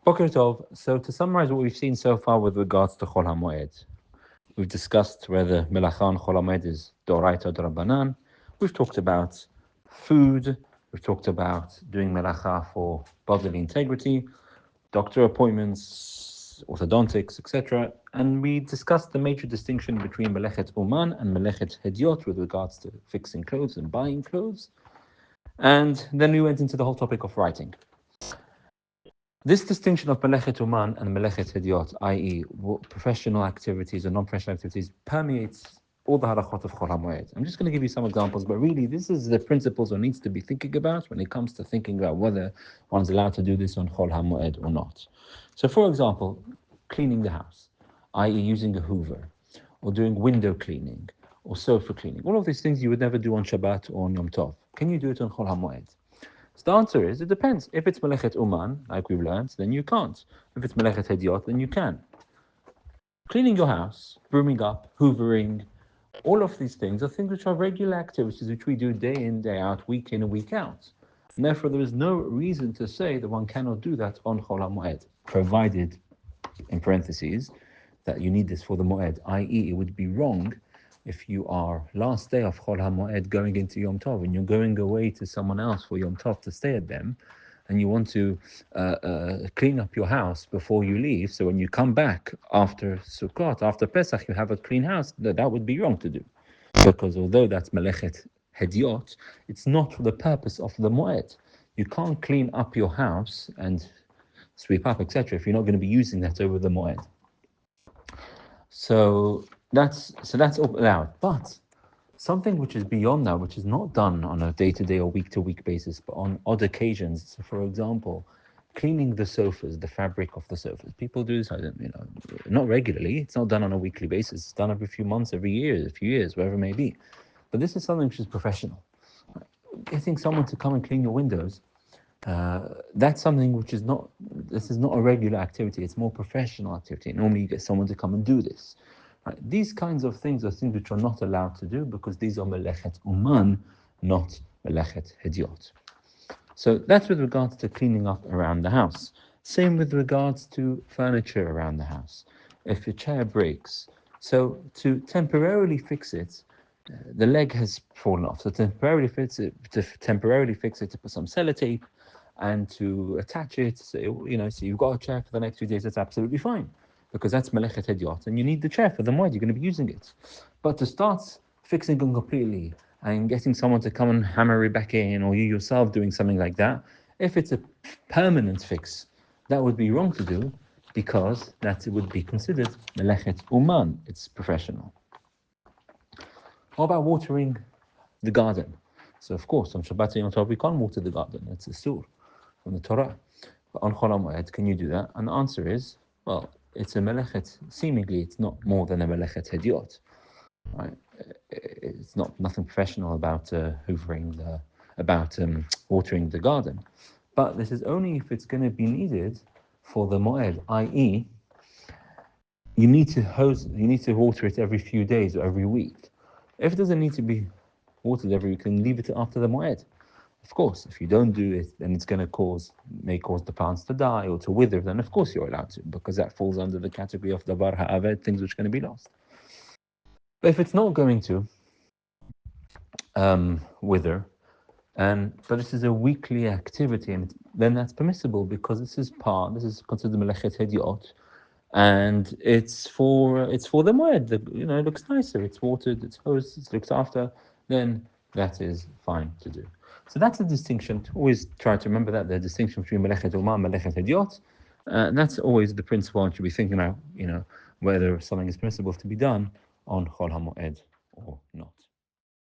Boker Tov. So to summarize what we've seen so far with regards to Chol HaMoed, we've discussed whether Melacha on Chol HaMoed is Doraita or Drabanan. We've talked about food. We've talked about doing Melacha for bodily integrity, doctor appointments, orthodontics, etc. And we discussed the major distinction between Melechet Uman and Melechet Hediot with regards to fixing clothes and buying clothes. And then we went into the whole topic of writing. This distinction of Melechet Uman and Melechet Hediot, i.e., professional activities or non-professional activities, permeates all the halachot of Chol HaMoed. I'm just going to give you some examples, but really, this is the principles one needs to be thinking about when it comes to thinking about whether one's allowed to do this on Chol HaMoed or not. So, for example, cleaning the house, i.e., using a Hoover, or doing window cleaning, or sofa cleaning. All of these things you would never do on Shabbat or on Yom Tov. Can you do it on Chol HaMoed? So the answer is, it depends. If it's Melechet Uman, like we've learned, then you can't. If it's Melechet Hediot, then you can. Cleaning your house, brooming up, hoovering, all of these things are things which are regular activities which we do day in, day out, week in and week out. And therefore, there is no reason to say that one cannot do that on Chol HaMoed, provided, in parentheses, that you need this for the Moed, i.e., it would be wrong if you are last day of Chol HaMoed going into Yom Tov and you're going away to someone else for Yom Tov to stay at them, and you want to clean up your house before you leave, so when you come back after Sukkot, after Pesach, you have a clean house, that would be wrong to do. Because although that's Melechet Hediot, it's not for the purpose of the Moed. You can't clean up your house and sweep up, etc., if you're not going to be using that over the Moed. So that's all allowed. But something which is beyond that, which is not done on a day-to-day or week-to-week basis, but on odd occasions. So, for example, cleaning the sofas, the fabric of the sofas. People do this, not regularly. It's not done on a weekly basis. It's done every few months, every year, a few years, wherever it may be. But this is something which is professional. Getting someone to come and clean your windows, that's something which is not, this is not a regular activity, it's more professional activity. Normally you get someone to come and do this. Right? These kinds of things are things which are not allowed to do because these are melechet uman, not melechet hediot. So that's with regards to cleaning up around the house. Same with regards to furniture around the house. If your chair breaks, so to temporarily fix it, the leg has fallen off. So temporarily fix it, to put some sellotape and to attach it. So you've got a chair for the next few days. That's absolutely fine, because that's melechet hediot, and you need the chair for the moed. You're going to be using it. But to start fixing it completely and getting someone to come and hammer it back in, or you yourself doing something like that, if it's a permanent fix, that would be wrong to do, because that would be considered melechet uman. It's professional. What about watering the garden? So of course, on Shabbat and Yom Tov, we can't water the garden. It's a sur from the Torah. But on Chol HaMoed, can you do that? And the answer is, well, it's a melechet. Seemingly, it's not more than a melechet hediot. Right? It's not nothing professional about watering the garden. But this is only if it's going to be needed for the moed, i.e., you need to water it every few days or every week. If it doesn't need to be watered every week, then leave it after the moed. Of course, if you don't do it, then it's going to may cause the plants to die or to wither. Then of course you're allowed to, because that falls under the category of davar ha'aved, things which are going to be lost. But if it's not going to wither, but this is a weekly activity, and then that's permissible, because this is considered melechet hediot, and it's for the moed. It looks nicer. It's watered, it's hosed, it's looked after. Then that is fine to do. So that's the distinction. Always try to remember that the distinction between melechet uman and melechet hediot. That's always the principle one should be thinking about. Whether something is permissible to be done on Chol HaMoed or not.